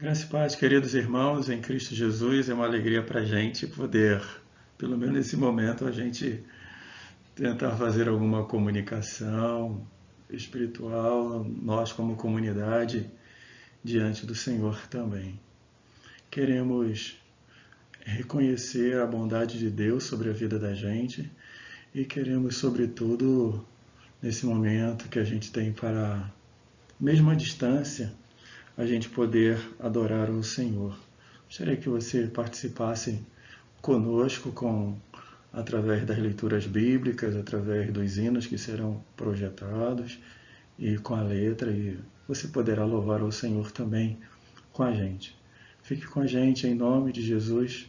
Graça e paz, queridos irmãos, em Cristo Jesus, é uma alegria para a gente poder, pelo menos nesse momento, a gente tentar fazer alguma comunicação espiritual, nós como comunidade, diante do Senhor também. Queremos reconhecer a bondade de Deus sobre a vida da gente e queremos, sobretudo, nesse momento que a gente tem para, mesmo à distância, a gente poder adorar o Senhor. Gostaria que você participasse conosco através das leituras bíblicas, através dos hinos que serão projetados e com a letra, e você poderá louvar o Senhor também com a gente. Fique com a gente em nome de Jesus.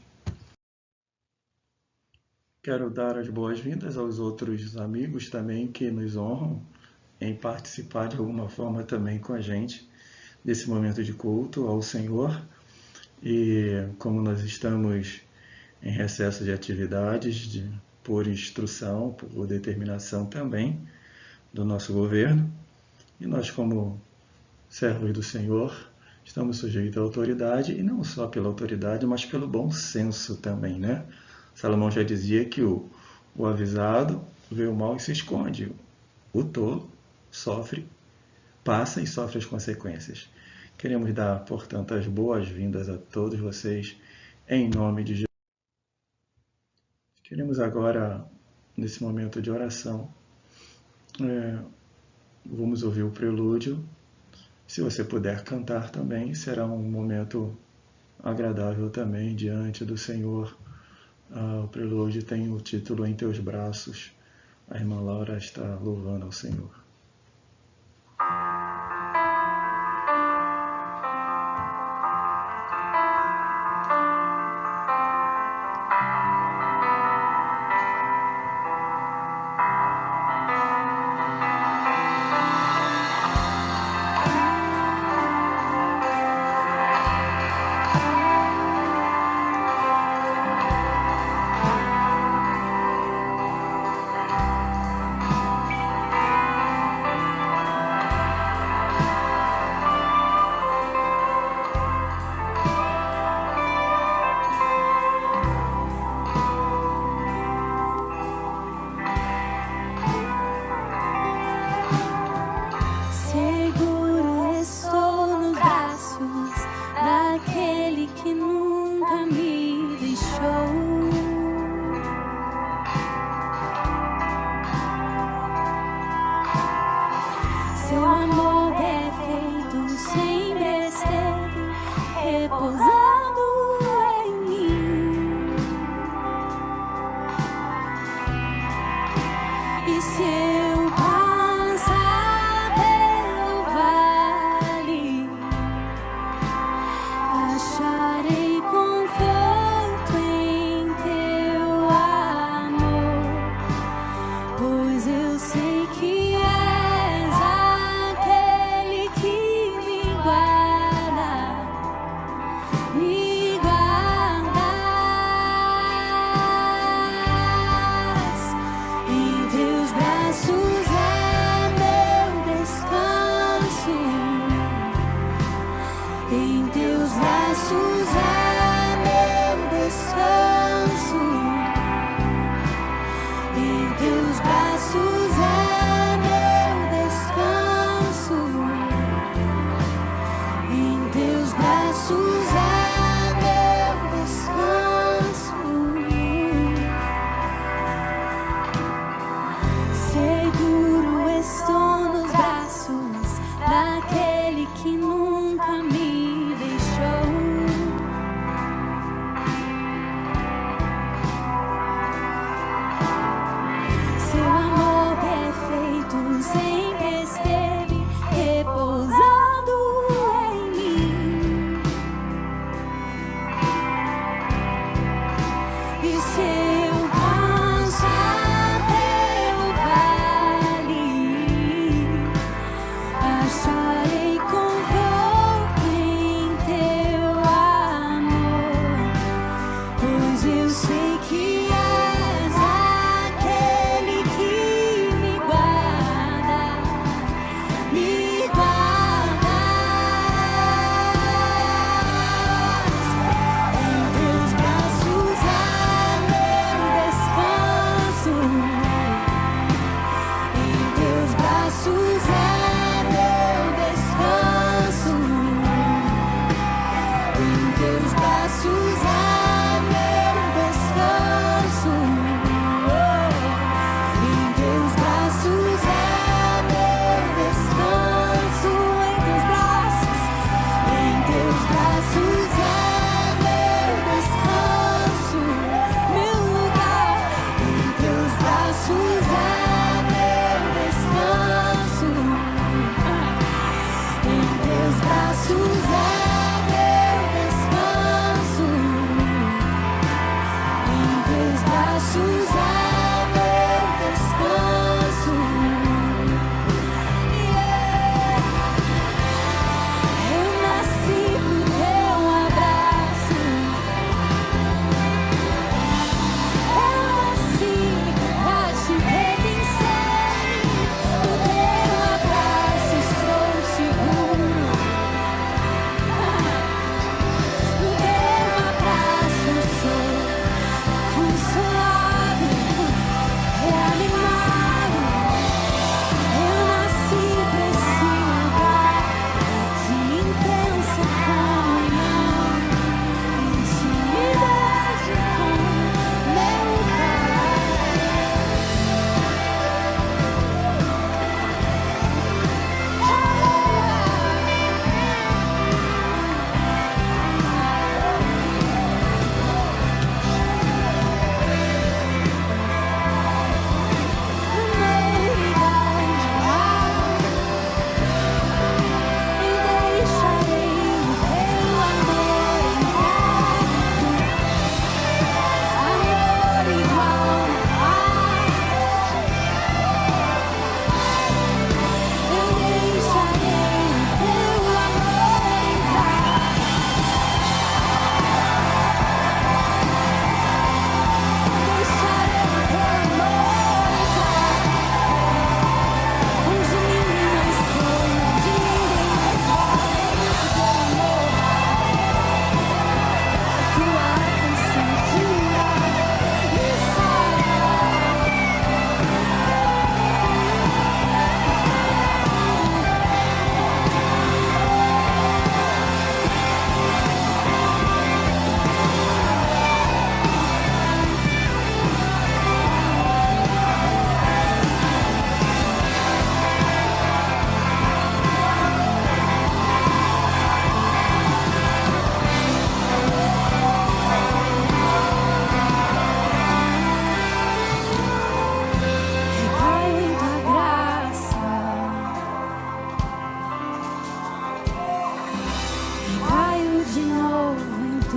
Quero dar as boas-vindas aos outros amigos também que nos honram em participar de alguma forma também com a gente desse momento de culto ao Senhor. E como nós estamos em recesso de atividades por instrução, por determinação também do nosso governo, e nós como servos do Senhor estamos sujeitos à autoridade, e não só pela autoridade, mas pelo bom senso também, né? Salomão já dizia que o avisado vê o mal e se esconde, o tolo passa e sofre as consequências. Queremos dar, portanto, as boas-vindas a todos vocês, em nome de Jesus. Queremos agora, nesse momento de oração, vamos ouvir o prelúdio. Se você puder cantar também, será um momento agradável também diante do Senhor. O prelúdio tem o título Em Teus Braços. A irmã Laura está louvando ao Senhor. Daquele que nunca me deixou.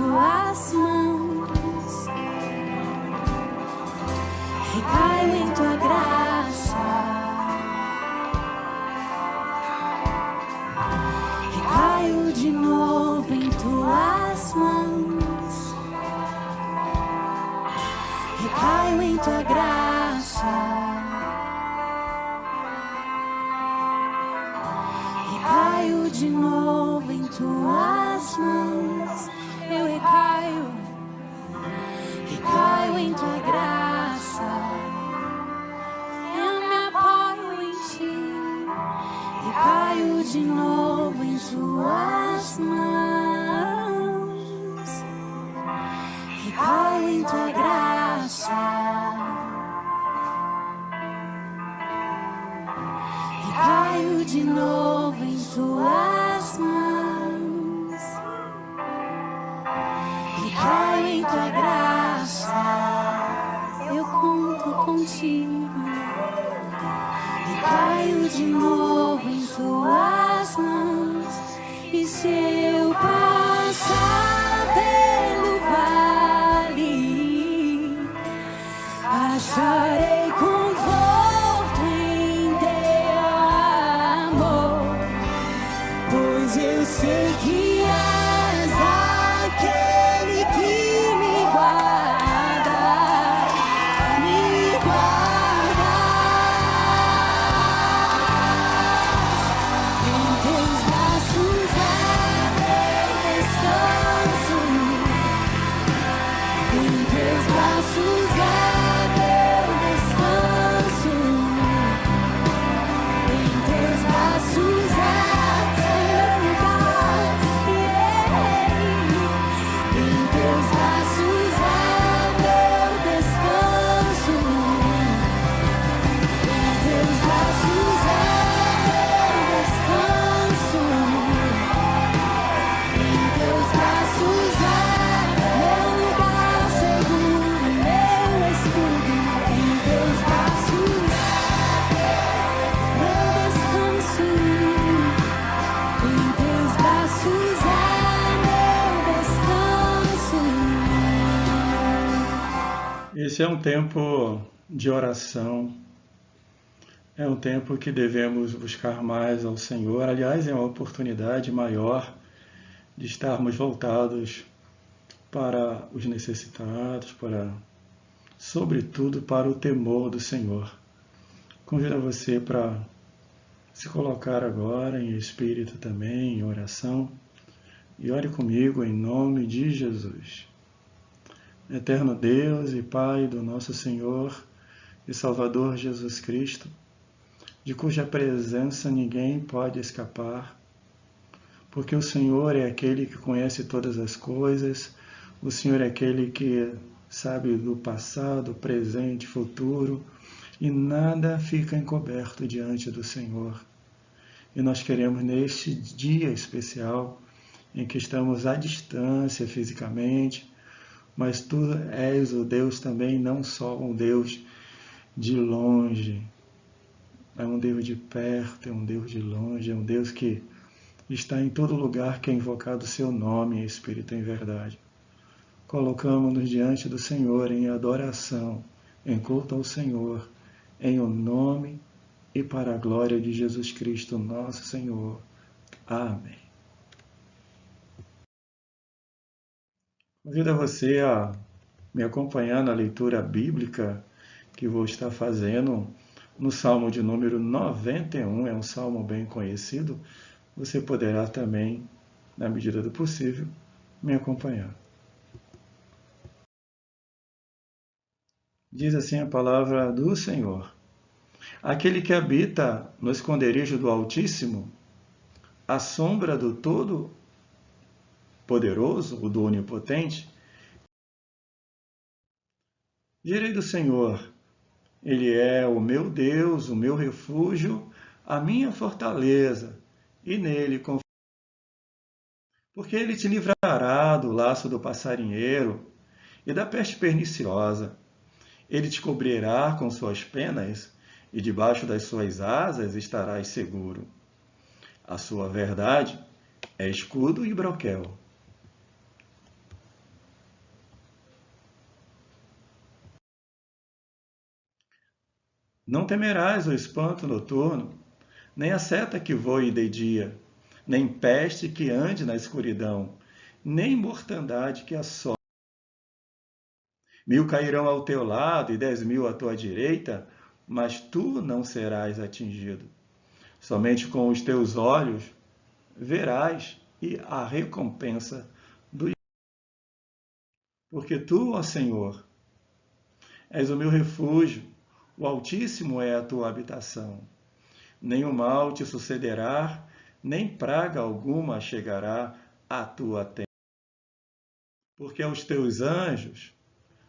tuas mãos, recaio em tua graça, recaio de novo em tuas mãos, recaio em tua graça. Recaio de novo em tuas mãos, eu recaio em tua graça, eu me apoio em ti, recaio de novo em tuas mãos, recaio em tua graça. Recaio de novo em tuas mãos, recaio em tua graça, eu conto contigo. Recaio de novo em tuas mãos, e se eu passar pelo vale, acharei conforto em teu amor, pois eu sei que és aquele que me guarda, me guardas. Em teus braços é meu descanso, em teus braços é meu descanso, em teus braços é meu lugar, em teus braços é meu descanso, em teus braços é meu descanso, em teus braços é meu lugar seguro, meu escudo, em teus braços meu descanso, em teus braços é meu descanso. Esse é um tempo de oração, é um tempo que devemos buscar mais ao Senhor. Aliás, é uma oportunidade maior de estarmos voltados para os necessitados, sobretudo para o temor do Senhor. Convido você para se colocar agora em espírito também, em oração, e ore comigo em nome de Jesus. Eterno Deus e Pai do nosso Senhor e Salvador Jesus Cristo, de cuja presença ninguém pode escapar, porque o Senhor é aquele que conhece todas as coisas, o Senhor é aquele que sabe do passado, presente, futuro, e nada fica encoberto diante do Senhor. E nós queremos, neste dia especial, em que estamos à distância fisicamente, mas Tu és o Deus também, não só um Deus de longe, é um Deus de perto, é um Deus de longe, é um Deus que está em todo lugar que é invocado o Seu nome, Espírito em verdade. Colocamos-nos diante do Senhor em adoração, em culto ao Senhor, em o nome e para a glória de Jesus Cristo, nosso Senhor. Amém. Convido a você a me acompanhar na leitura bíblica que vou estar fazendo no Salmo de número 91, é um salmo bem conhecido. Você poderá também, na medida do possível, me acompanhar. Diz assim a palavra do Senhor: aquele que habita no esconderijo do Altíssimo, à sombra do Todo-Poderoso, o do Onipotente, direi do Senhor, Ele é o meu Deus, o meu refúgio, a minha fortaleza, e nele confio. Porque Ele te livrará do laço do passarinheiro e da peste perniciosa. Ele te cobrirá com suas penas, e debaixo das suas asas estarás seguro. A sua verdade é escudo e broquel. Não temerás o espanto noturno, nem a seta que voe de dia, nem peste que ande na escuridão, nem mortandade que assole. 1000 cairão ao teu lado e 10.000 à tua direita, mas tu não serás atingido. Somente com os teus olhos verás e a recompensa do. Porque tu, ó Senhor, és o meu refúgio, o Altíssimo é a tua habitação. Nenhum mal te sucederá, nem praga alguma chegará à tua tenda. Porque aos teus anjos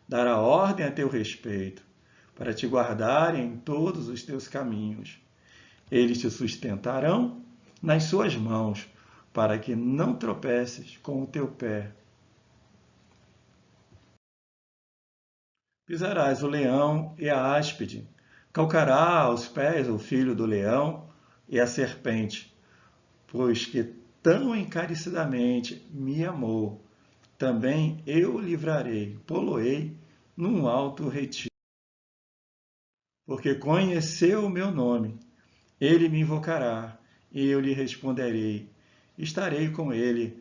dará ordem a teu respeito, para te guardarem em todos os teus caminhos. Eles te sustentarão nas suas mãos, para que não tropeces com o teu pé. Pisarás o leão e a áspide, calcará aos pés o filho do leão e a serpente, pois que tão encarecidamente me amou, também eu o livrarei, pô-lo-ei num alto retiro. Porque conheceu o meu nome, ele me invocará, e eu lhe responderei. Estarei com ele,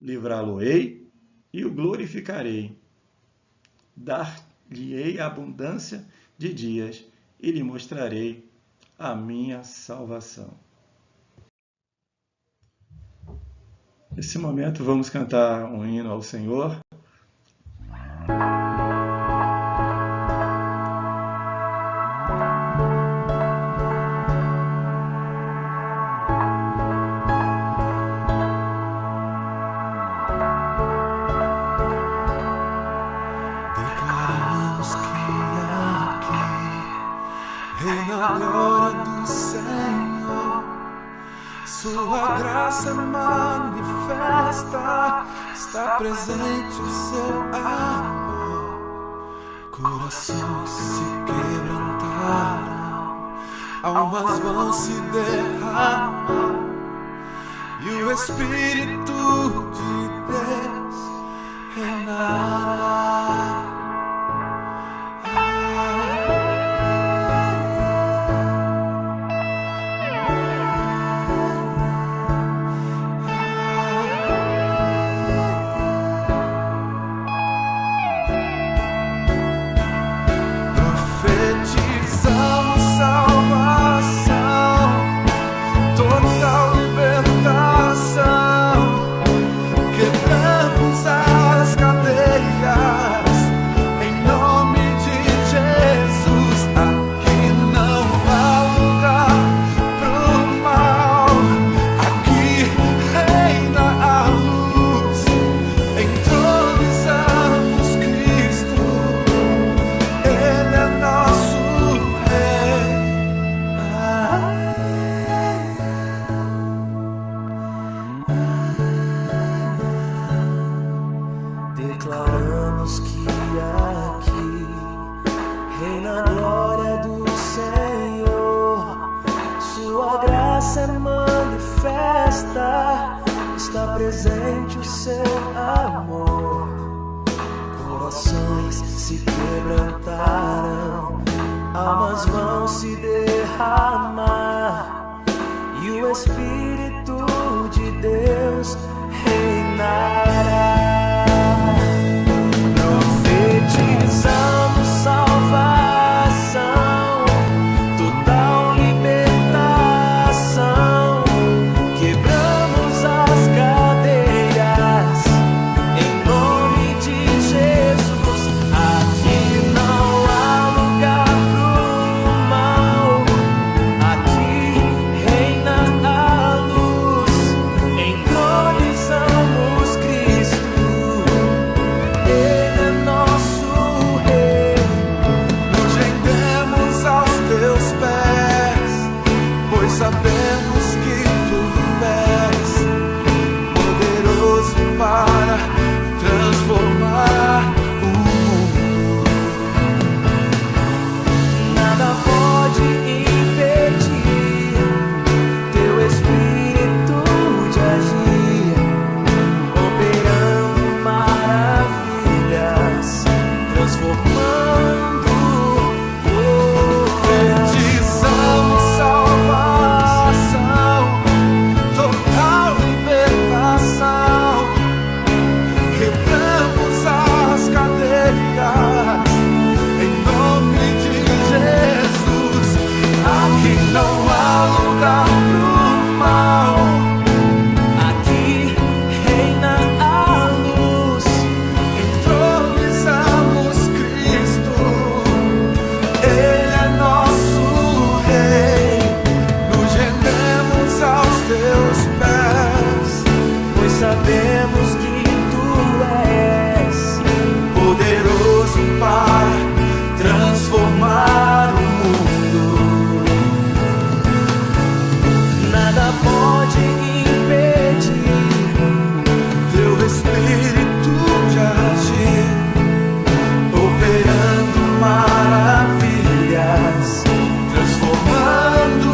livrá-lo-ei e o glorificarei. Dar-lhe-ei abundância de dias e lhe mostrarei a minha salvação. Nesse momento vamos cantar um hino ao Senhor. Declaramos que aqui reina a glória do Senhor. Sua graça manifesta, está presente o seu amor. Corações se quebrantaram, almas vão se derramar, e o Espírito de Deus reinará. Declaramos que aqui reina a glória do Senhor. Sua graça manifesta, está presente o seu amor. Corações se quebrantaram, almas vão se derramar, e o Espírito de Deus reinará. Profetizamos salvação, total libertação, quebramos as cadeias, em nome de Jesus. Aqui não há lugar pro mal, aqui reina a luz, em nós somos Cristo. sabemos que Tu és poderoso para transformar o mundo. Nada pode impedir Teu Espírito de agir, operando maravilhas, transformando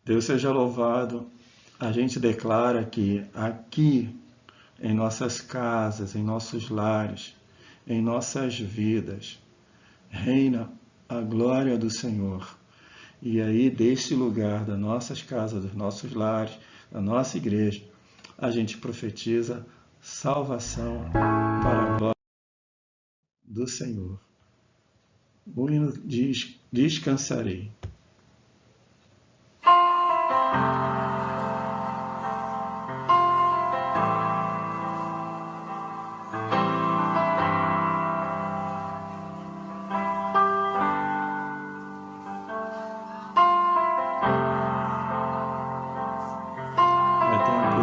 Deus seja louvado. A gente declara que aqui, em nossas casas, em nossos lares, em nossas vidas, reina a glória do Senhor. E aí, deste lugar, das nossas casas, dos nossos lares, da nossa igreja, a gente profetiza salvação para a glória do Senhor. O hino diz: descansarei.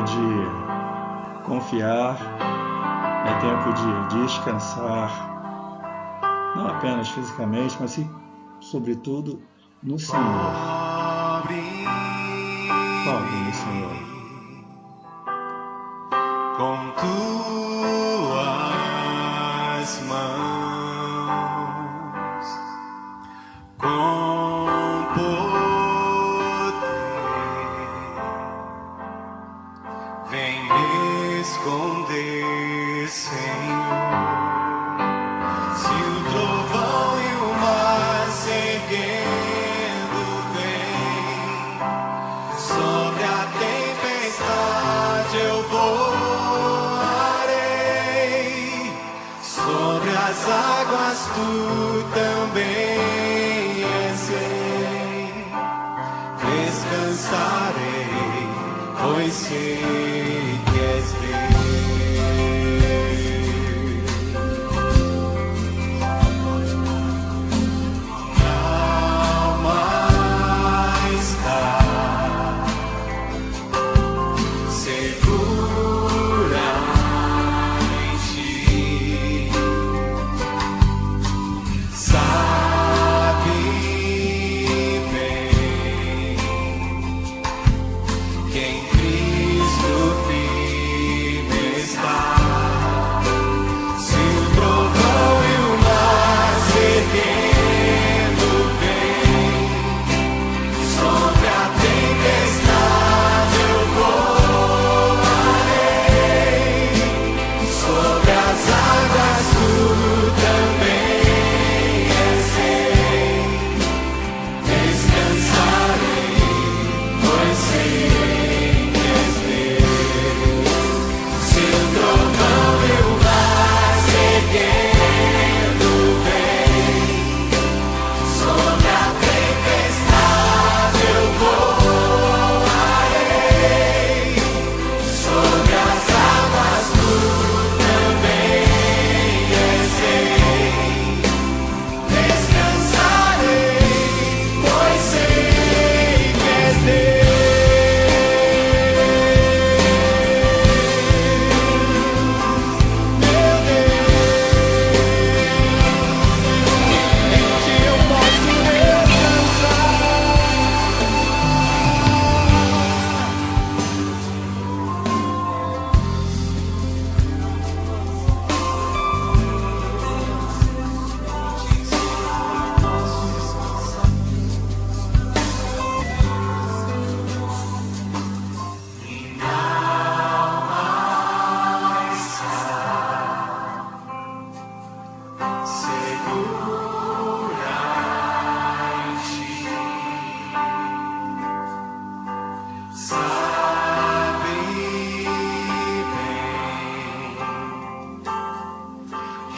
De confiar, é tempo de descansar, não apenas fisicamente, mas sobretudo no Senhor. Pobre no Senhor. Com Tuas mãos, com poder, vem me esconder, Senhor. Se o trovão e o mar se erguendo vem, sobre a tempestade eu voarei, sobre as águas Tu também és rei. Descansarei, pois sei que és Deus. Cristo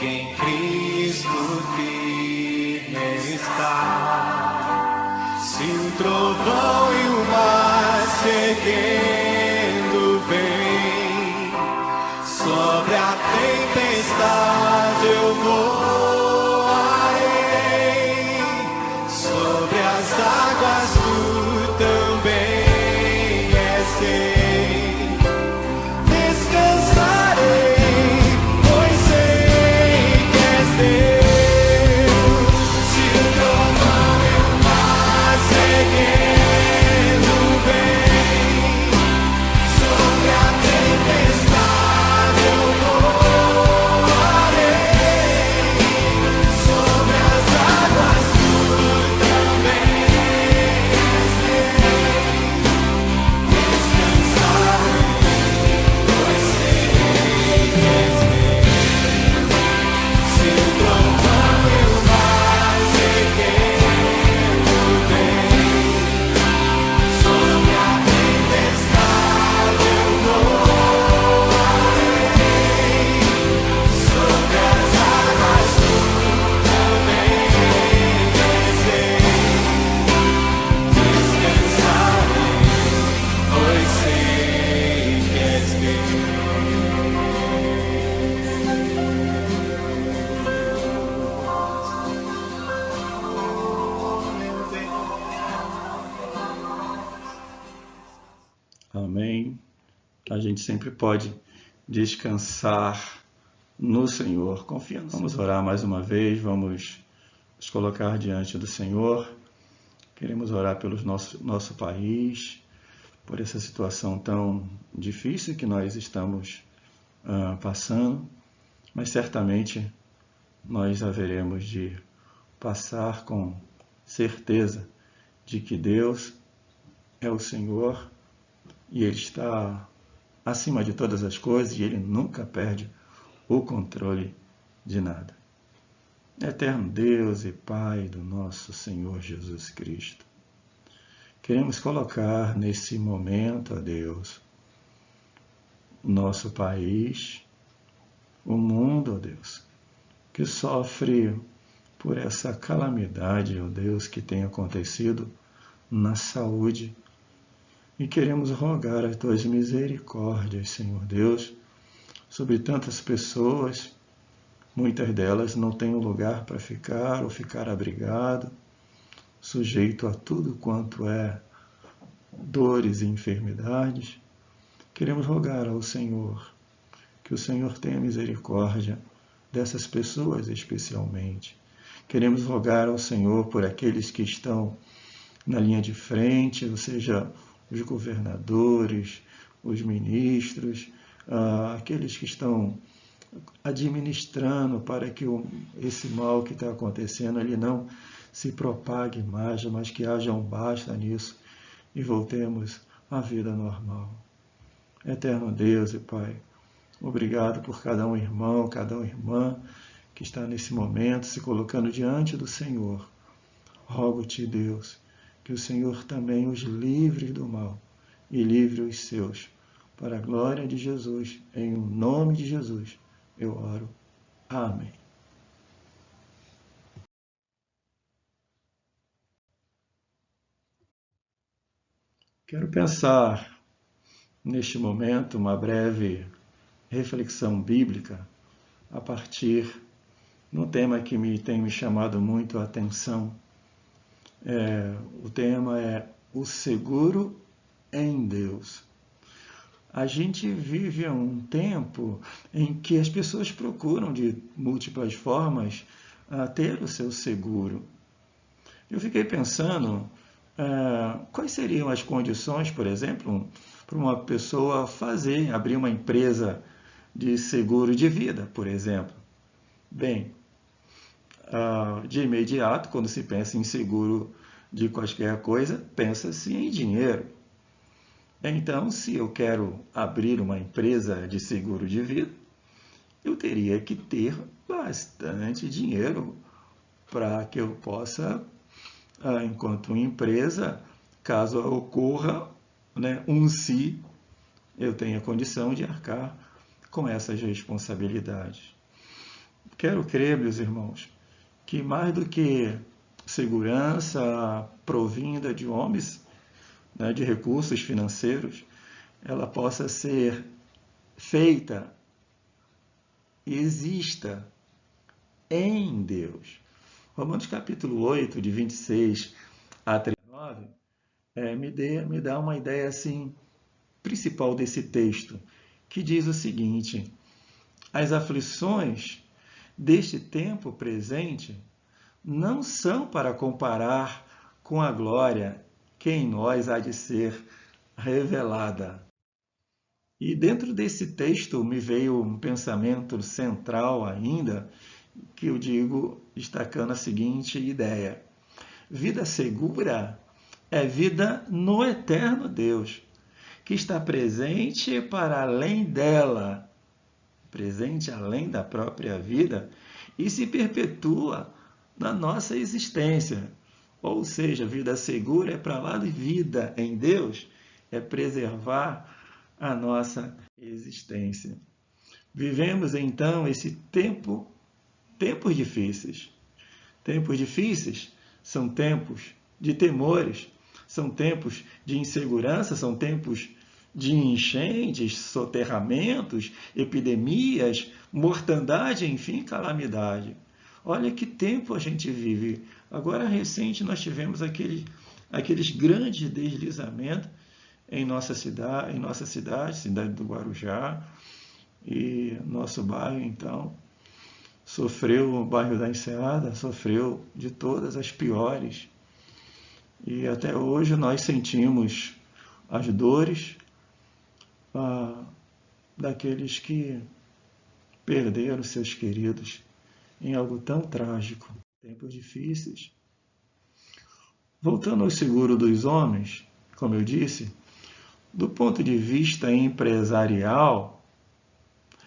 que em Cristo firme está. Se o trovão e o mar se erguendo vem, sobre a tempestade eu voarei, sobre as águas tu também és rei. Descansarei, pois sei que és Deus. Se o trovão e o mar se erguendo vem, sobre a tempestade eu voarei, sobre as águas tu também és rei. Descansarei, pois sei que és Deus. Se o trovão e o mar se erguendo vem, sobre a tempestade eu voarei, sobre as águas tu também és rei. Descansarei, pois sei que és Amém. A gente sempre pode descansar no Senhor, confiando. Vamos orar mais uma vez, vamos nos colocar diante do Senhor. Queremos orar pelo nosso país, por essa situação tão difícil que nós estamos passando, mas certamente nós haveremos de passar com certeza de que Deus é o Senhor e Ele está acima de todas as coisas e Ele nunca perde o controle de nada. Eterno Deus e Pai do nosso Senhor Jesus Cristo, queremos colocar nesse momento, ó Deus, o nosso país, o mundo, ó Deus, que sofre por essa calamidade, ó Deus, que tem acontecido na saúde. E queremos rogar as tuas misericórdias, Senhor Deus, sobre tantas pessoas. Muitas delas não têm um lugar para ficar ou ficar abrigado, sujeito a tudo quanto é dores e enfermidades. Queremos rogar ao Senhor que o Senhor tenha misericórdia dessas pessoas especialmente. Queremos rogar ao Senhor por aqueles que estão na linha de frente, ou seja, os governadores, os ministros, aqueles que estão administrando para que esse mal que está acontecendo ele não se propague mais, mas que haja um basta nisso e voltemos à vida normal. Eterno Deus e Pai, obrigado por cada um irmão, cada uma irmã que está nesse momento se colocando diante do Senhor. Rogo-te, Deus, que o Senhor também os livre do mal e livre os seus, para a glória de Jesus, em nome de Jesus, eu oro. Amém. Quero pensar, neste momento, uma breve reflexão bíblica a partir de um tema que tem me chamado muito a atenção. O tema é o seguro em Deus. A gente vive um tempo em que as pessoas procuram de múltiplas formas ter o seu seguro. Eu fiquei pensando quais seriam as condições, por exemplo, para uma pessoa abrir uma empresa de seguro de vida, por exemplo. Bem, de imediato, quando se pensa em seguro de qualquer coisa, pensa-se em dinheiro. Então, se eu quero abrir uma empresa de seguro de vida, eu teria que ter bastante dinheiro para que eu possa, enquanto empresa, caso ocorra se eu tenha condição de arcar com essas responsabilidades. quero crer, meus irmãos, que mais do que segurança provinda de homens, né, de recursos financeiros, ela possa ser feita e exista em Deus. Romanos capítulo 8, de 26 a 39, me dá uma ideia assim, principal desse texto, que diz o seguinte: as aflições deste tempo presente não são para comparar com a glória que em nós há de ser revelada. E dentro desse texto me veio um pensamento central ainda, que eu digo destacando a seguinte ideia: vida segura é vida no eterno Deus, que está presente para além dela, presente além da própria vida, e se perpetua na nossa existência. Ou seja, vida segura é para lá de vida em Deus, é preservar a nossa existência. Vivemos então esse tempos difíceis. Tempos difíceis são tempos de temores, são tempos de insegurança, são tempos de enchentes, soterramentos, epidemias, mortandade, enfim, calamidade. Olha que tempo a gente vive. Agora, recente, nós tivemos aqueles grandes deslizamentos em nossa cidade do Guarujá, e nosso bairro, então, o bairro da Enseada sofreu de todas as piores. E até hoje nós sentimos as dores daqueles que perderam seus queridos em algo tão trágico. Tempos difíceis. Voltando ao seguro dos homens, como eu disse, do ponto de vista empresarial,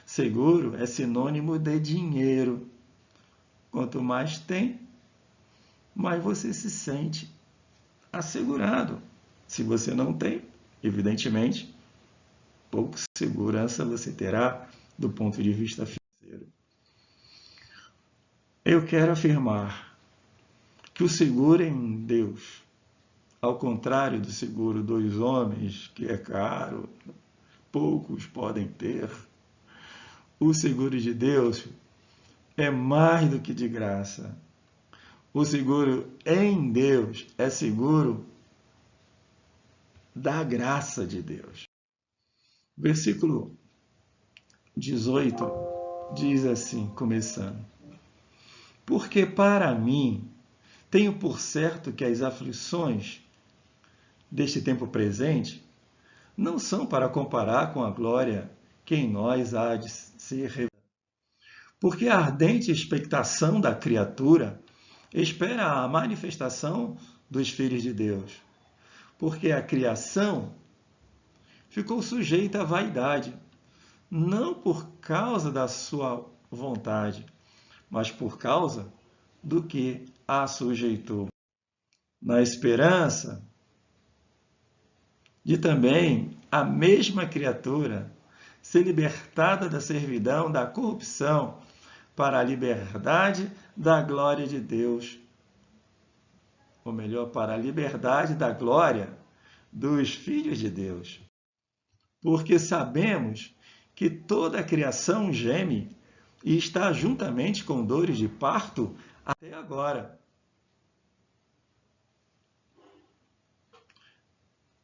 seguro é sinônimo de dinheiro. Quanto mais tem, mais você se sente assegurado. Se você não tem, evidentemente, pouca segurança você terá do ponto de vista financeiro. Eu quero afirmar que o seguro em Deus, ao contrário do seguro dos homens, que é caro, poucos podem ter, o seguro de Deus é mais do que de graça. O seguro em Deus é seguro da graça de Deus. Versículo 18 diz assim, começando: porque para mim tenho por certo que as aflições deste tempo presente não são para comparar com a glória que em nós há de ser revelada. Porque a ardente expectação da criatura espera a manifestação dos filhos de Deus. Porque a criação ficou sujeita à vaidade, não por causa da sua vontade, mas por causa do que a sujeitou, na esperança de também a mesma criatura ser libertada da servidão, da corrupção, para a liberdade da glória de Deus. Ou melhor, para a liberdade da glória dos filhos de Deus. Porque sabemos que toda a criação geme e está juntamente com dores de parto até agora.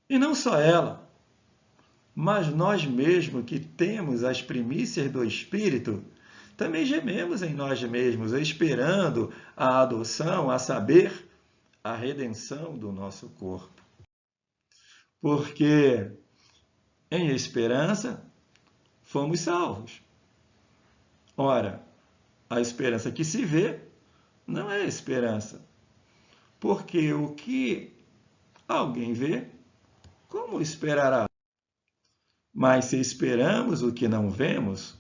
E não só ela, mas nós mesmos que temos as primícias do Espírito, também gememos em nós mesmos, esperando a adoção, a saber, a redenção do nosso corpo. Porque em esperança fomos salvos. Ora, a esperança que se vê não é esperança. Porque o que alguém vê, como esperará? Mas se esperamos o que não vemos,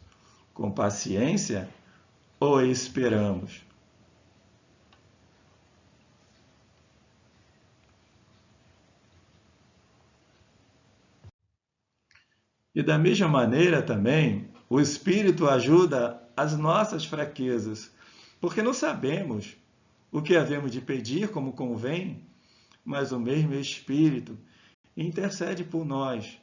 com paciência, o esperamos. E da mesma maneira também, o Espírito ajuda as nossas fraquezas, porque não sabemos o que havemos de pedir como convém, mas o mesmo Espírito intercede por nós.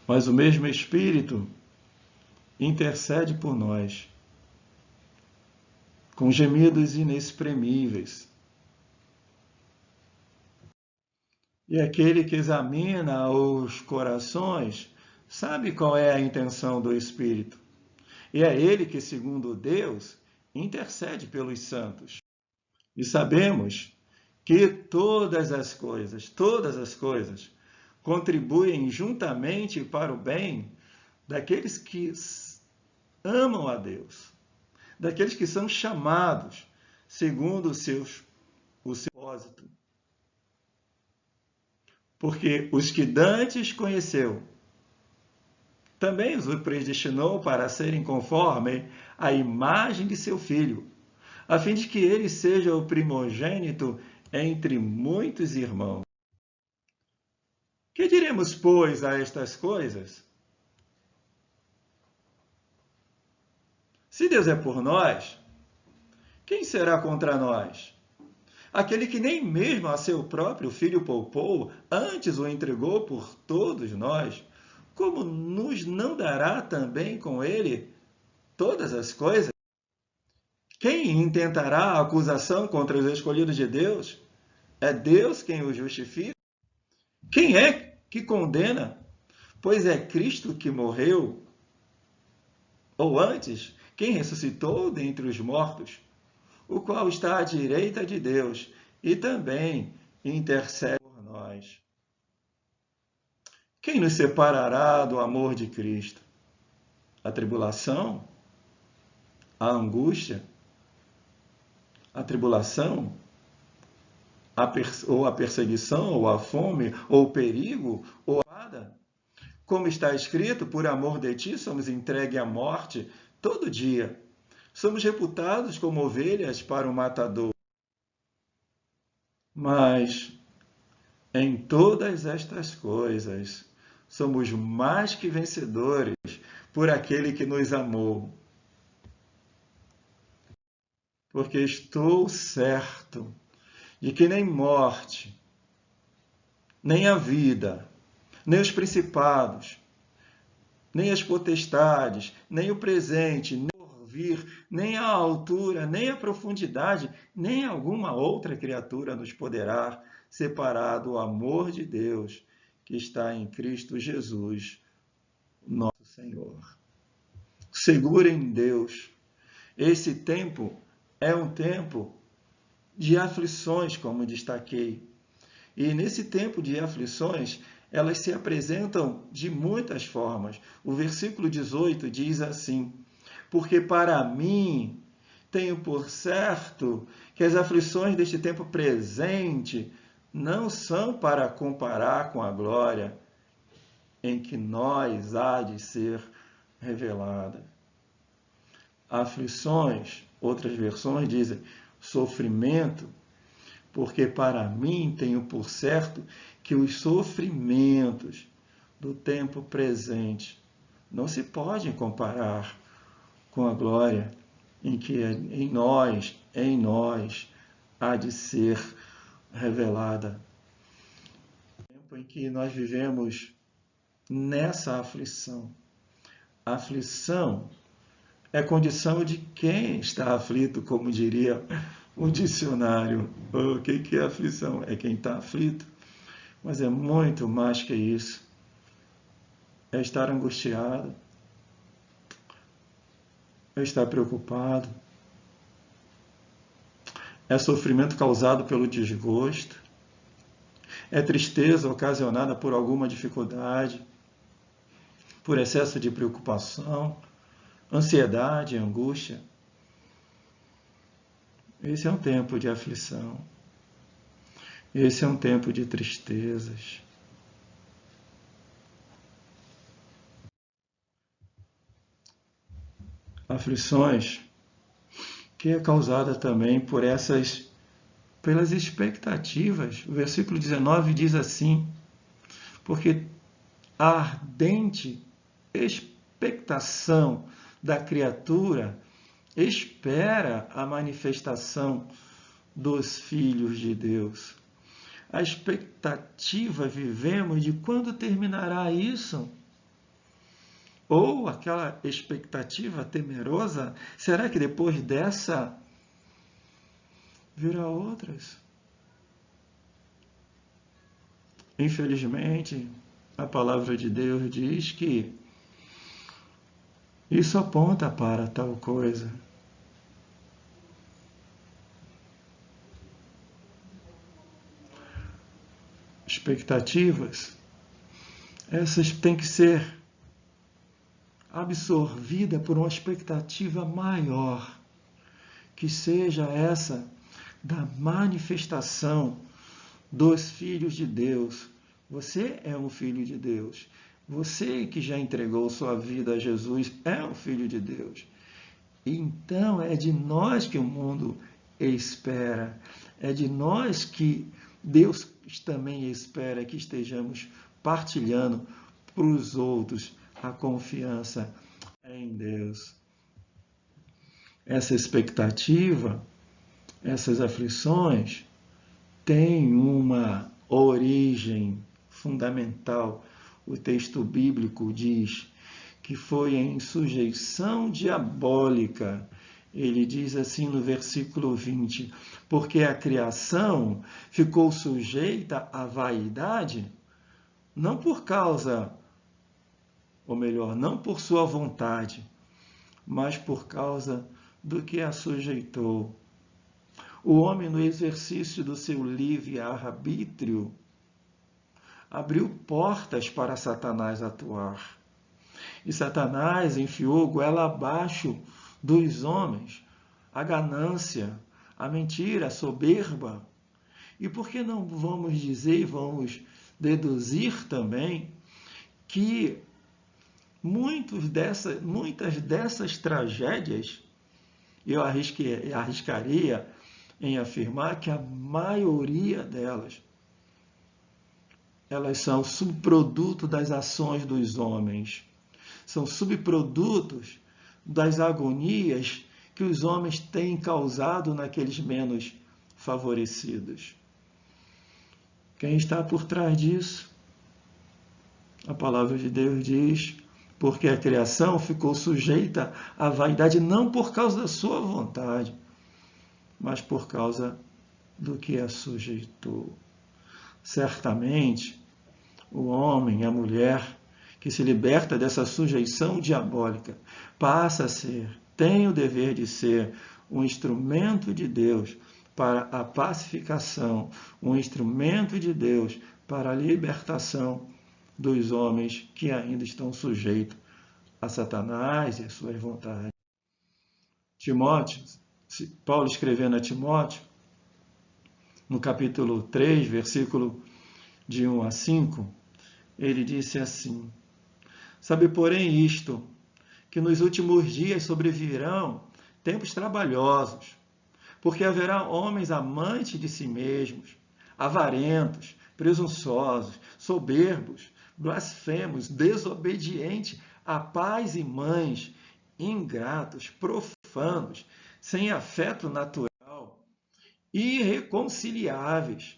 Mas o mesmo Espírito intercede por nós, com gemidos inexprimíveis. E aquele que examina os corações sabe qual é a intenção do Espírito. E é ele que, segundo Deus, intercede pelos santos. E sabemos que todas as coisas, contribuem juntamente para o bem daqueles que amam a Deus, daqueles que são chamados segundo o seu propósito. Porque os que dantes conheceu, também os predestinou para serem conforme a imagem de seu Filho, a fim de que ele seja o primogênito entre muitos irmãos. Que diremos, pois, a estas coisas? Se Deus é por nós, quem será contra nós? Aquele que nem mesmo a seu próprio Filho poupou, antes o entregou por todos nós, como nos não dará também com ele todas as coisas? Quem intentará a acusação contra os escolhidos de Deus? É Deus quem os justifica? Quem é que condena? Pois é Cristo que morreu. Ou antes, quem ressuscitou dentre os mortos, o qual está à direita de Deus e também intercede por nós. Quem nos separará do amor de Cristo? A tribulação? A angústia? A tribulação? Ou a perseguição? Ou a fome? Ou o perigo? Ou a espada? Como está escrito, por amor de ti somos entregues à morte todo dia. Somos reputados como ovelhas para o matador. Mas em todas estas coisas somos mais que vencedores por aquele que nos amou. Porque estou certo de que nem morte, nem a vida, nem os principados, nem as potestades, nem o presente, nem o porvir, nem a altura, nem a profundidade, nem alguma outra criatura nos poderá separar do amor de Deus que está em Cristo Jesus, nosso Senhor. Segura em Deus. Esse tempo é um tempo de aflições, como destaquei. E nesse tempo de aflições, elas se apresentam de muitas formas. O versículo 18 diz assim: porque para mim tenho por certo que as aflições deste tempo presente não são para comparar com a glória em que nós há de ser revelada. Aflições, outras versões dizem sofrimento, porque para mim tenho por certo que os sofrimentos do tempo presente não se podem comparar com a glória em que em nós há de ser revelada. O tempo em que nós vivemos nessa aflição. A aflição é condição de quem está aflito, como diria o dicionário. O que é aflição? É quem está aflito. Mas é muito mais que isso. É estar angustiado. É estar preocupado. É sofrimento causado pelo desgosto. É tristeza ocasionada por alguma dificuldade, por excesso de preocupação, ansiedade, angústia. Esse é um tempo de aflição. Esse é um tempo de tristezas. Aflições que é causada também pelas expectativas. O versículo 19 diz assim: porque a ardente expectação da criatura espera a manifestação dos filhos de Deus. A expectativa vivemos de quando terminará isso? Ou aquela expectativa temerosa, será que depois dessa virá outras? Infelizmente, a palavra de Deus diz que isso aponta para tal coisa. Expectativas, essas têm que ser absorvidas por uma expectativa maior, que seja essa da manifestação dos filhos de Deus. Você é um filho de Deus. Você que já entregou sua vida a Jesus é um filho de Deus. Então é de nós que o mundo espera. É de nós que Deus também espera que estejamos partilhando para os outros a confiança em Deus. Essa expectativa, essas aflições, têm uma origem fundamental. O texto bíblico diz que foi em sujeição diabólica. Ele diz assim no versículo 20: porque a criação ficou sujeita à vaidade, não por causa, ou melhor, não por sua vontade, mas por causa do que a sujeitou. O homem, no exercício do seu livre-arbítrio, abriu portas para Satanás atuar. E Satanás enfiou goela abaixo dos homens a ganância, a mentira, a soberba. E por que não vamos dizer e vamos deduzir também que muitas dessas tragédias, eu arriscaria em afirmar que a maioria delas, elas são subproduto das ações dos homens. São subprodutos das agonias que os homens têm causado naqueles menos favorecidos. Quem está por trás disso? A palavra de Deus diz: porque a criação ficou sujeita à vaidade não por causa da sua vontade, mas por causa do que a sujeitou. Certamente, o homem e a mulher que se liberta dessa sujeição diabólica passa a ser, tem o dever de ser, um instrumento de Deus para a pacificação, um instrumento de Deus para a libertação dos homens que ainda estão sujeitos a Satanás e as suas vontades. Paulo escrevendo a Timóteo, no capítulo 3, versículo de 1 a 5, ele disse assim: sabe, porém, isto, que nos últimos dias sobrevirão tempos trabalhosos, porque haverá homens amantes de si mesmos, avarentos, presunçosos, soberbos, blasfemos, desobedientes a pais e mães, ingratos, profanos, sem afeto natural, irreconciliáveis,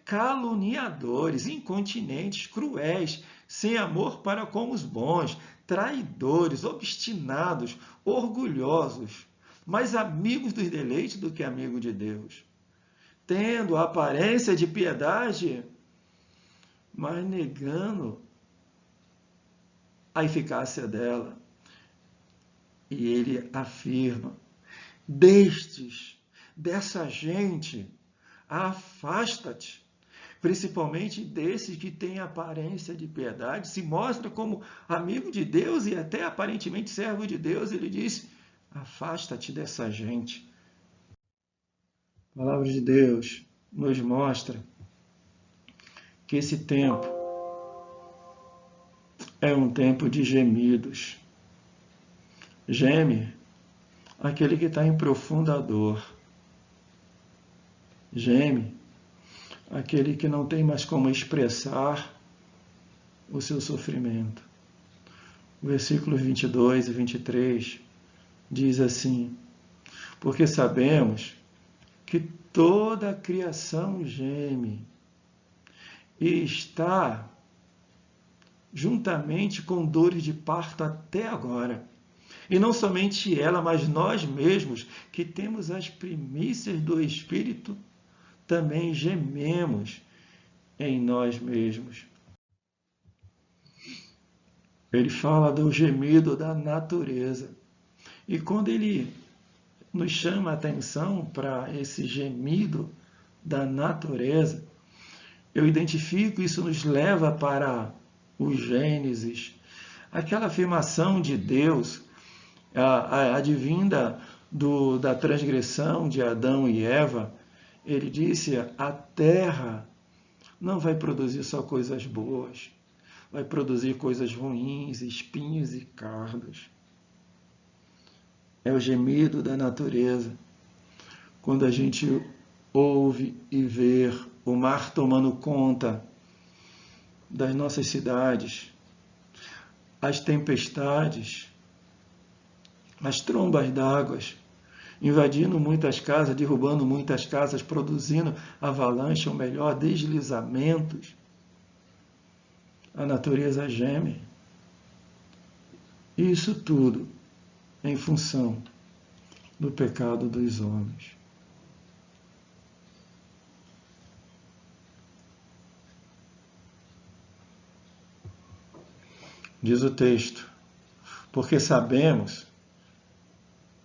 caluniadores, incontinentes, cruéis, sem amor para com os bons, traidores, obstinados, orgulhosos, mais amigos dos deleites do que amigos de Deus, tendo a aparência de piedade, mas negando a eficácia dela. E ele afirma: dessa gente, afasta-te, principalmente desses que têm aparência de piedade, se mostra como amigo de Deus e até aparentemente servo de Deus. Ele diz: afasta-te dessa gente. A palavra de Deus nos mostra que esse tempo é um tempo de gemidos. Geme aquele que está em profunda dor. Geme aquele que não tem mais como expressar o seu sofrimento. Versículos 22 e 23 diz assim: porque sabemos que toda a criação geme e está juntamente com dores de parto até agora. E não somente ela, mas nós mesmos, que temos as primícias do Espírito, também gememos em nós mesmos. Ele fala do gemido da natureza. E quando ele nos chama a atenção para esse gemido da natureza, eu identifico, isso nos leva para o Gênesis, aquela afirmação de Deus, advinda da transgressão de Adão e Eva. Ele disse: a terra não vai produzir só coisas boas, vai produzir coisas ruins, espinhos e cardos. É o gemido da natureza. Quando a gente ouve e vê o mar tomando conta das nossas cidades, as tempestades, as trombas d'água, invadindo muitas casas, derrubando muitas casas, produzindo avalanche, ou melhor, deslizamentos, a natureza geme. Isso tudo em função do pecado dos homens. Diz o texto: porque sabemos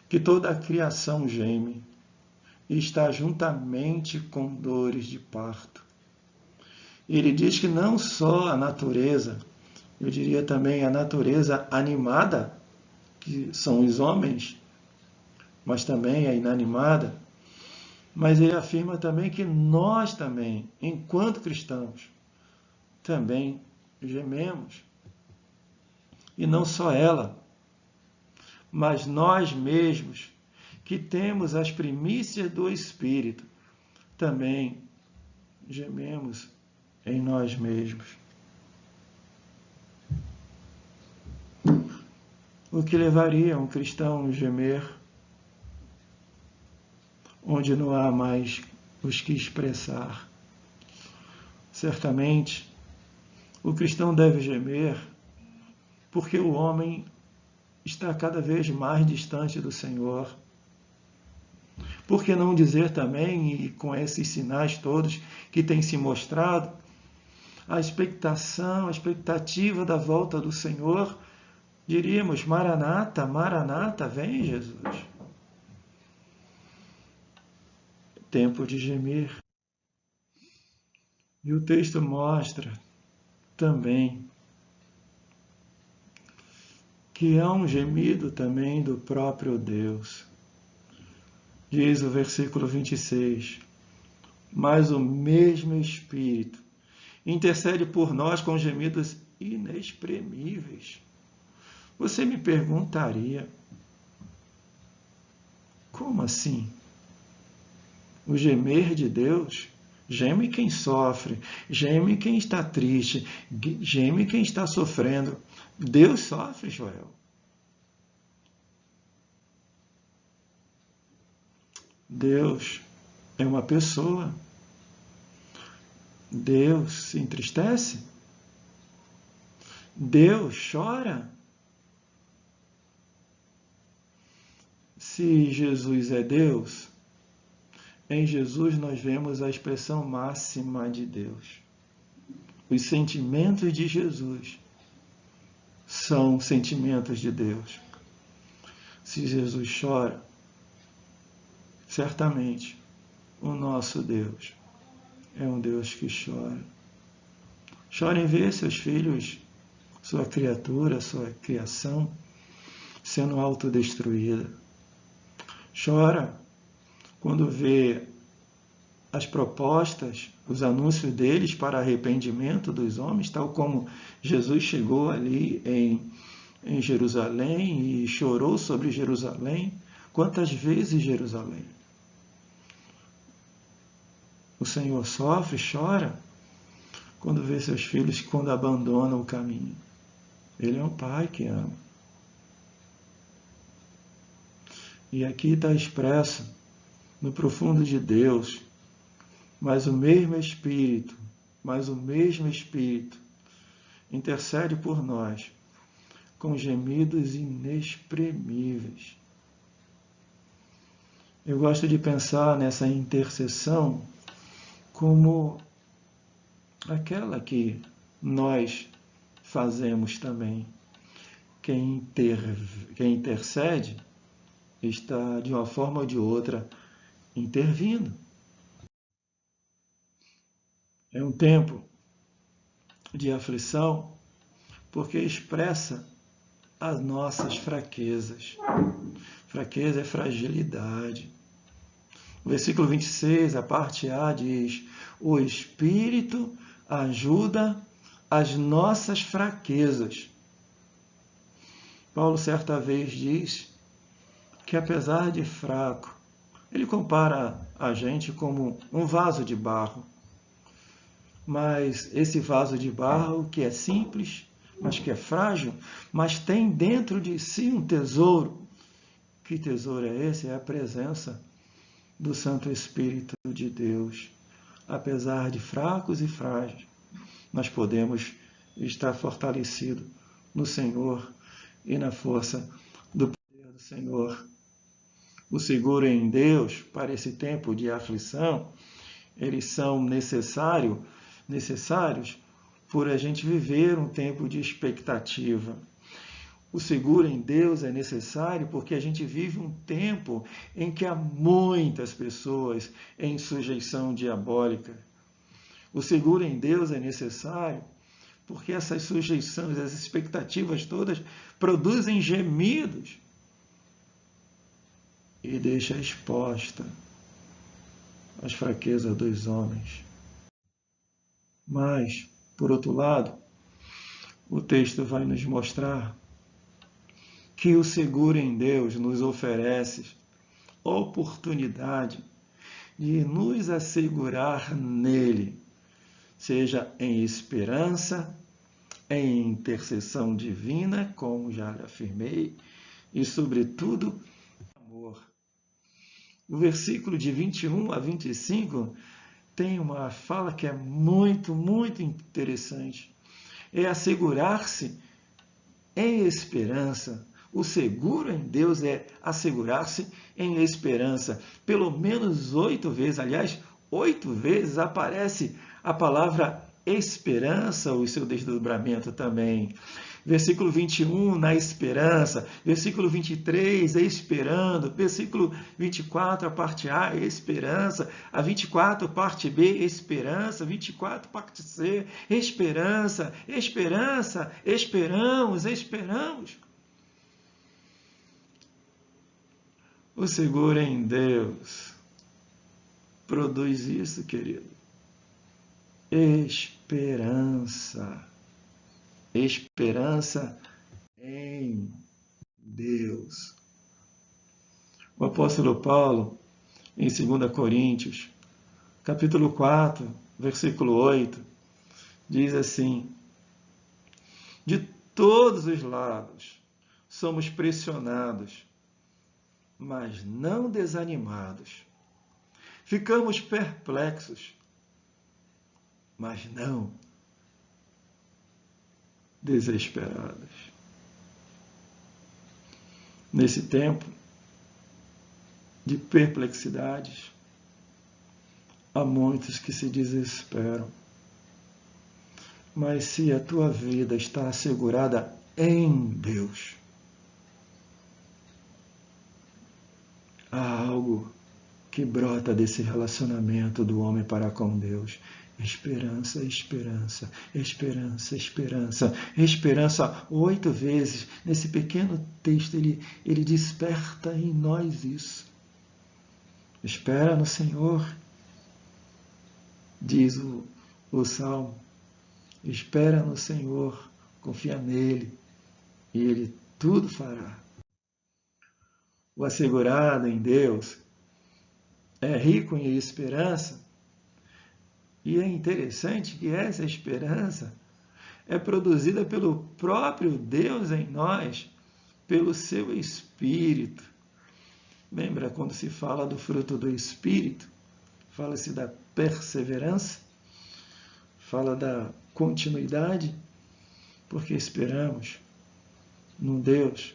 que toda a criação geme e está juntamente com dores de parto. Ele diz que não só a natureza, eu diria também a natureza animada, que são os homens, mas também a inanimada, mas ele afirma também que nós também, enquanto cristãos, também gememos. E não só ela, mas nós mesmos, que temos as primícias do Espírito, também gememos em nós mesmos. O que levaria um cristão a gemer onde não há mais os que expressar? Certamente, o cristão deve gemer porque o homem está cada vez mais distante do Senhor. Por que não dizer também, e com esses sinais todos que têm se mostrado, a expectativa da volta do Senhor, diríamos: Maranata, Maranata, vem Jesus. Tempo de gemer. E o texto mostra também que há um gemido também do próprio Deus. Diz o versículo 26, mas o mesmo Espírito intercede por nós com gemidos inexprimíveis. Você me perguntaria, como assim? O gemer de Deus? Geme quem sofre, geme quem está triste, geme quem está sofrendo. Deus sofre, Joel. Deus é uma pessoa. Deus se entristece? Deus chora? Se Jesus é Deus, em Jesus nós vemos a expressão máxima de Deus. Os sentimentos de Jesus são sentimentos de Deus. Se Jesus chora, certamente o nosso Deus é um Deus que chora. Chora em ver seus filhos, sua criatura, sua criação, sendo autodestruída. Chora quando vê as propostas, os anúncios deles para arrependimento dos homens, tal como Jesus chegou ali em Jerusalém e chorou sobre Jerusalém, Quantas vezes Jerusalém? O Senhor sofre, chora, quando vê seus filhos quando abandonam o caminho. Ele é um pai que ama. E aqui está expresso, no profundo de Deus, mas o mesmo Espírito intercede por nós com gemidos inexprimíveis. Eu gosto de pensar nessa intercessão como aquela que nós fazemos também. Quem intercede está, de uma forma ou de outra, intervindo. É um tempo de aflição porque expressa as nossas fraquezas. Fraqueza é fragilidade. O versículo 26, a parte A, diz: o Espírito ajuda as nossas fraquezas. Paulo certa vez diz que, apesar de fraco, ele compara a gente como um vaso de barro. Mas esse vaso de barro, que é simples, mas que é frágil, mas tem dentro de si um tesouro. Que tesouro é esse? É a presença do Santo Espírito de Deus. Apesar de fracos e frágeis, nós podemos estar fortalecidos no Senhor e na força do poder do Senhor. O seguro em Deus, para esse tempo de aflição, eles são necessários por a gente viver um tempo de expectativa. O seguro em Deus é necessário porque a gente vive um tempo em que há muitas pessoas em sujeição diabólica. O seguro em Deus é necessário porque essas sujeições, as expectativas todas produzem gemidos e deixa exposta as fraquezas dos homens. Mas, por outro lado, o texto vai nos mostrar que o seguro em Deus nos oferece oportunidade de nos assegurar nele, seja em esperança, em intercessão divina, como já lhe afirmei, e, sobretudo, amor. O versículo de 21 a 25 tem uma fala que é muito, muito interessante. É assegurar-se em esperança. O seguro em Deus é assegurar-se em esperança. Pelo menos 8 vezes, aliás, 8 vezes aparece a palavra esperança, o seu desdobramento também. Versículo 21, na esperança. Versículo 23, esperando. Versículo 24, a parte A, esperança. A 24, parte B, esperança. 24, parte C, esperança. Esperança, esperamos. O seguro em Deus produz isso, querido. Esperança. Esperança em Deus. O apóstolo Paulo, em 2 Coríntios, capítulo 4, versículo 8, diz assim: de todos os lados somos pressionados, mas não desanimados. Ficamos perplexos, mas não desesperados. Nesse tempo de perplexidades, há muitos que se desesperam. Mas se a tua vida está assegurada em Deus, há algo que brota desse relacionamento do homem para com Deus. Esperança, esperança, esperança, esperança, esperança. 8 vezes, nesse pequeno texto, ele desperta em nós isso. Espera no Senhor, diz o Salmo. Espera no Senhor, confia nele, e ele tudo fará. o assegurado em Deus, é rico em esperança. E é interessante que essa esperança é produzida pelo próprio Deus em nós, pelo seu Espírito. Lembra quando se fala do fruto do Espírito? Fala-se da perseverança, fala da continuidade, porque esperamos num Deus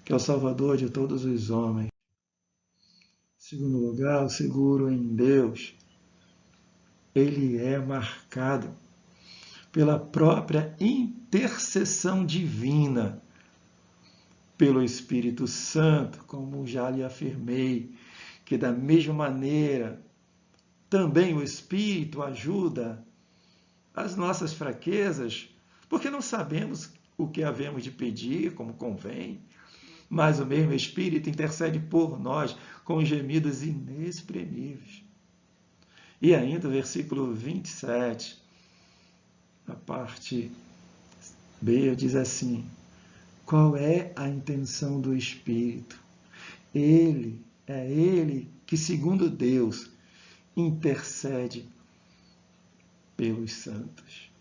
que é o Salvador de todos os homens. Em segundo lugar, o seguro em Deus, ele é marcado pela própria intercessão divina, pelo Espírito Santo, como já lhe afirmei, que da mesma maneira também o Espírito ajuda as nossas fraquezas, porque não sabemos o que havemos de pedir, como convém, mas o mesmo Espírito intercede por nós com gemidos inexprimíveis. E ainda o versículo 27, a parte B, diz assim: qual é a intenção do Espírito? É Ele que, segundo Deus, intercede pelos santos.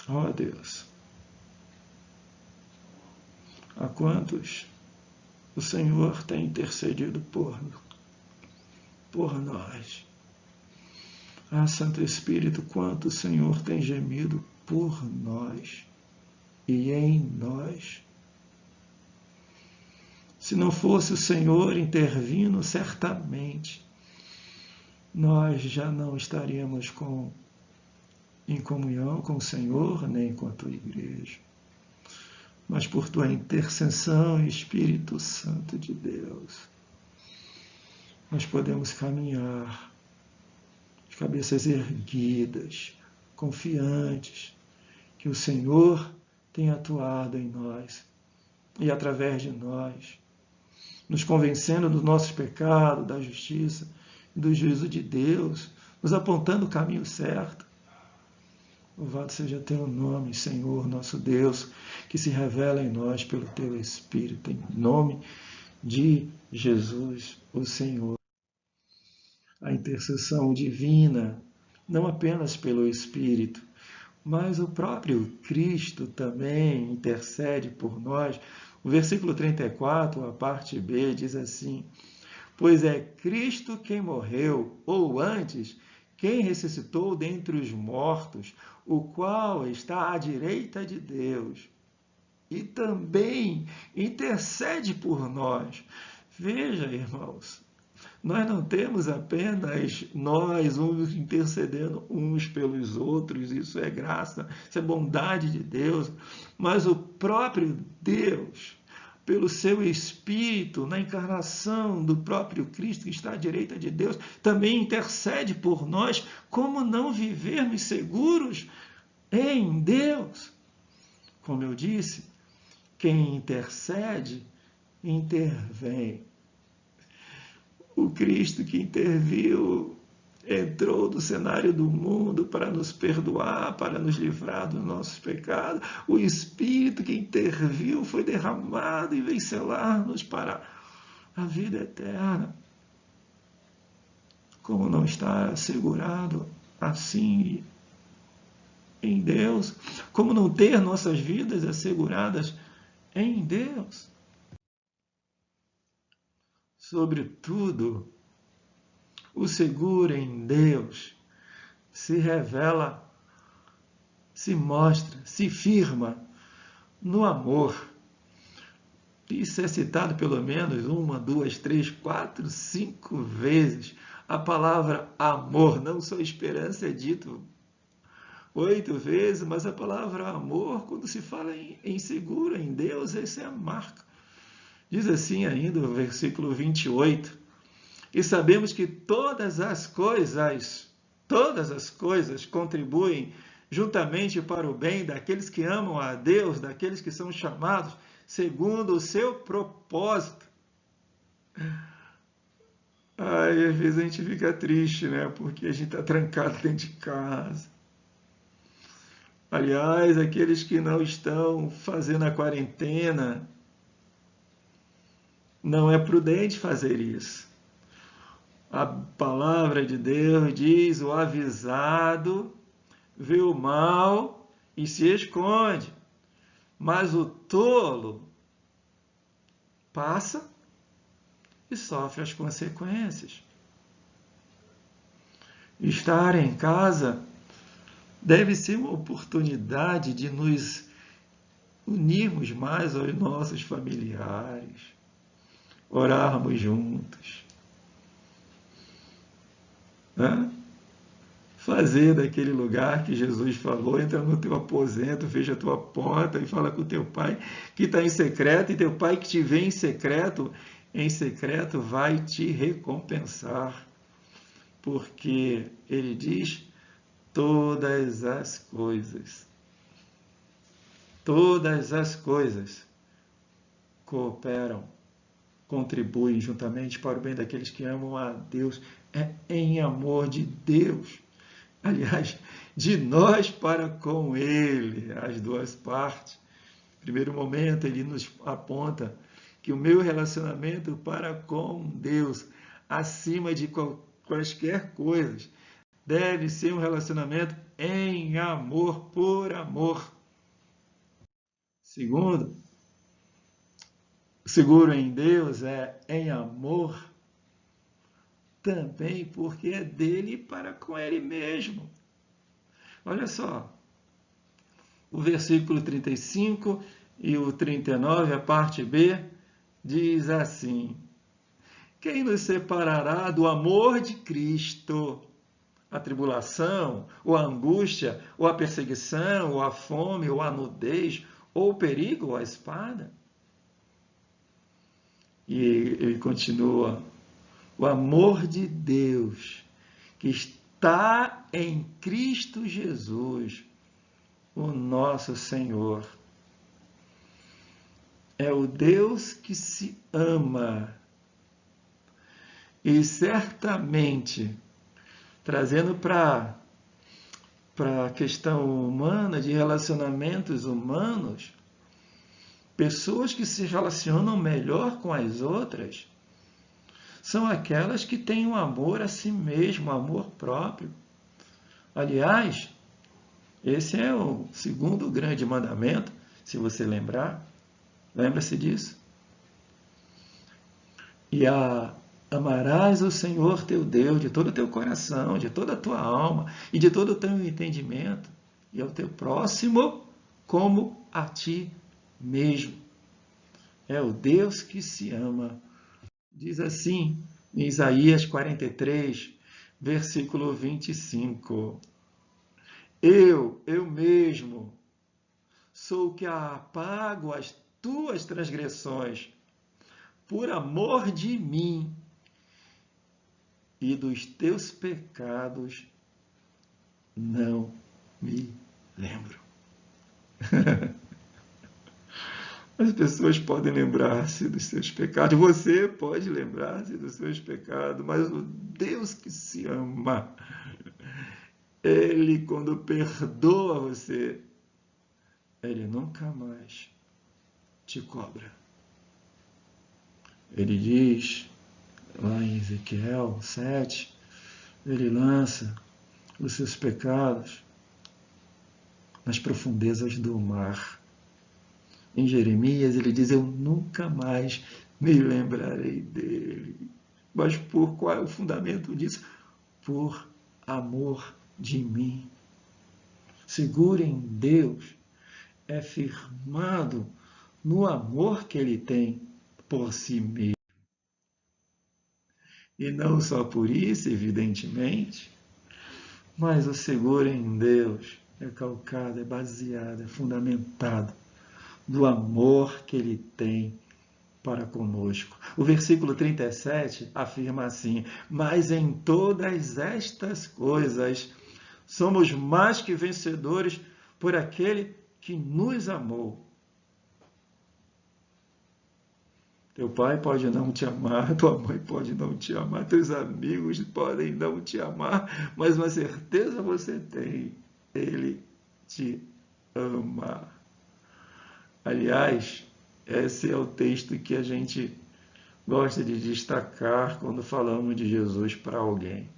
Ó Deus, a quantos o Senhor tem intercedido por nós. Ah, Santo Espírito, quanto o Senhor tem gemido por nós e em nós. Se não fosse o Senhor intervindo, certamente nós já não estaríamos em comunhão com o Senhor, nem com a tua igreja. Mas por tua intercessão, Espírito Santo de Deus, nós podemos caminhar de cabeças erguidas, confiantes, que o Senhor tem atuado em nós e através de nós, nos convencendo dos nossos pecados, da justiça e do juízo de Deus, nos apontando o caminho certo. Louvado seja teu nome, Senhor, nosso Deus, que se revela em nós pelo teu Espírito, em nome de Jesus, o Senhor. A intercessão divina, não apenas pelo Espírito, mas o próprio Cristo também intercede por nós. O versículo 34, a parte B, diz assim: pois é Cristo quem morreu, ou antes, quem ressuscitou dentre os mortos, o qual está à direita de Deus, e também intercede por nós. Veja, irmãos, nós não temos apenas nós uns intercedendo uns pelos outros, isso é graça, isso é bondade de Deus, mas o próprio Deus, pelo seu Espírito, na encarnação do próprio Cristo que está à direita de Deus, também intercede por nós. Como não vivermos seguros em Deus? Como eu disse, quem intercede, intervém. O Cristo que interviu entrou no cenário do mundo para nos perdoar, para nos livrar dos nossos pecados. O Espírito que interviu foi derramado e veio selar-nos para a vida eterna. Como não está assegurado assim em Deus? Como não ter nossas vidas asseguradas em Deus? Sobretudo, o seguro em Deus se revela, se mostra, se firma no amor. Isso é citado pelo menos 1, 2, 3, 4, 5 vezes. A palavra amor, não só esperança, é dito 8 vezes, mas a palavra amor, quando se fala em seguro em Deus, essa é a marca. Diz assim ainda o versículo 28, e sabemos que todas as coisas contribuem juntamente para o bem daqueles que amam a Deus, daqueles que são chamados segundo o seu propósito. Ai, às vezes a gente fica triste, né? Porque a gente está trancado dentro de casa. Aliás, aqueles que não estão fazendo a quarentena, Não é prudente fazer isso. A palavra de Deus diz: o avisado vê o mal e se esconde, mas o tolo passa e sofre as consequências. Estar em casa deve ser uma oportunidade de nos unirmos mais aos nossos familiares, orarmos juntos, né? Fazer daquele lugar que Jesus falou: entra no teu aposento, fecha a tua porta e fala com o teu pai que está em secreto, e teu pai que te vê em secreto vai te recompensar. Porque ele diz: todas as coisas cooperam, contribuem juntamente para o bem daqueles que amam a Deus. É em amor de Deus, aliás, de nós para com Ele, as duas partes. No primeiro momento, ele nos aponta que o meu relacionamento para com Deus, acima de quaisquer coisas, deve ser um relacionamento em amor, por amor. Segundo, seguro em Deus é em amor também porque é dele para com ele mesmo. Olha só, o versículo 35 e o 39, a parte B, diz assim: quem nos separará do amor de Cristo? A tribulação, ou a angústia, ou a perseguição, ou a fome, ou a nudez, ou o perigo, ou a espada? E ele continua: o amor de Deus, que está em Cristo Jesus, o nosso Senhor. É o Deus que se ama. E certamente, trazendo para a questão humana, de relacionamentos humanos, pessoas que se relacionam melhor com as outras são aquelas que têm um amor a si mesmo, amor próprio. Aliás, esse é o segundo grande mandamento, se você lembrar. Lembra-se disso? E amarás o Senhor teu Deus de todo o teu coração, de toda a tua alma e de todo o teu entendimento, e ao teu próximo como a ti mesmo. É o Deus que se ama. Diz assim em Isaías 43, versículo 25: eu mesmo, sou o que apago as tuas transgressões, por amor de mim, e dos teus pecados não me lembro. As pessoas podem lembrar-se dos seus pecados, você pode lembrar-se dos seus pecados, mas o Deus que se ama, Ele, quando perdoa você, Ele nunca mais te cobra. Ele diz, lá em Ezequiel 7, Ele lança os seus pecados nas profundezas do mar. Em Jeremias, ele diz: eu nunca mais me lembrarei dele. Mas por qual é o fundamento disso? Por amor de mim. Seguro em Deus é firmado no amor que ele tem por si mesmo. E não só por isso, evidentemente, mas o seguro em Deus é calcado, é baseado, é fundamentado do amor que ele tem para conosco. O versículo 37 afirma assim: mas em todas estas coisas somos mais que vencedores por aquele que nos amou. Teu pai pode não te amar, tua mãe pode não te amar, teus amigos podem não te amar, mas uma certeza você tem: ele te ama. Aliás, esse é o texto que a gente gosta de destacar quando falamos de Jesus para alguém.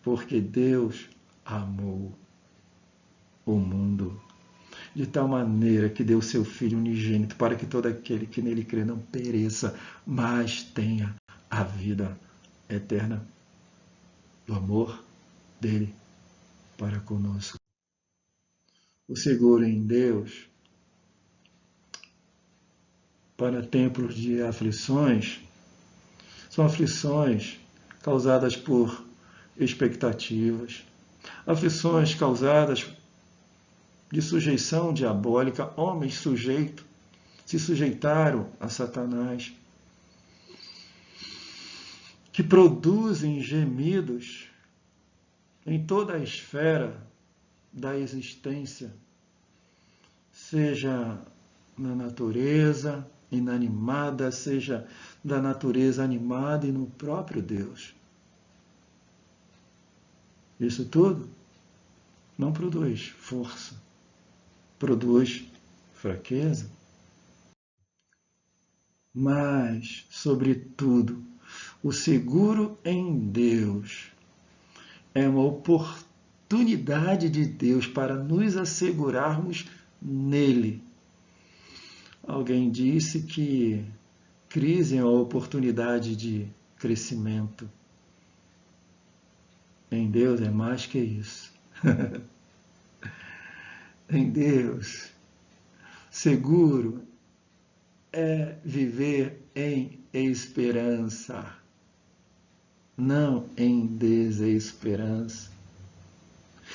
Porque Deus amou o mundo de tal maneira que deu seu Filho unigênito para que todo aquele que nele crê não pereça, mas tenha a vida eterna. O amor dele para conosco. O seguro em Deus para tempos de aflições são aflições causadas por expectativas, aflições causadas de sujeição diabólica. Homens se sujeitaram a Satanás, que produzem gemidos em toda a esfera da existência, seja na natureza inanimada, seja da natureza animada e no próprio Deus. Isso tudo não produz força, produz fraqueza. Mas, sobretudo, o seguro em Deus é uma oportunidade de Deus para nos assegurarmos nele. Alguém disse que crise é uma oportunidade de crescimento. Em Deus é mais que isso. Em Deus, seguro é viver em esperança, não em desesperança.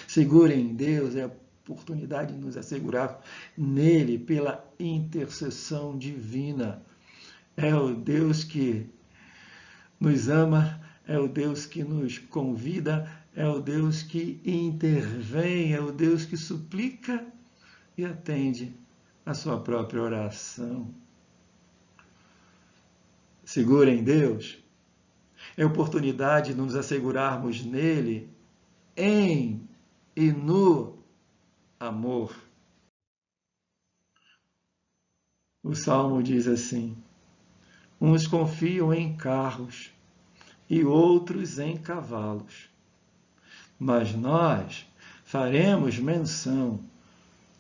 Seguro em Deus é a oportunidade de nos assegurar nele pela intercessão divina. É o Deus que nos ama, é o Deus que nos convida, é o Deus que intervém, é o Deus que suplica e atende a sua própria oração. Seguro em Deus é a oportunidade de nos assegurarmos nele, em e no amor. O Salmo diz assim: uns confiam em carros e outros em cavalos, mas nós faremos menção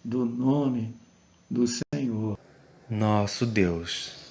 do nome do Senhor, nosso Deus.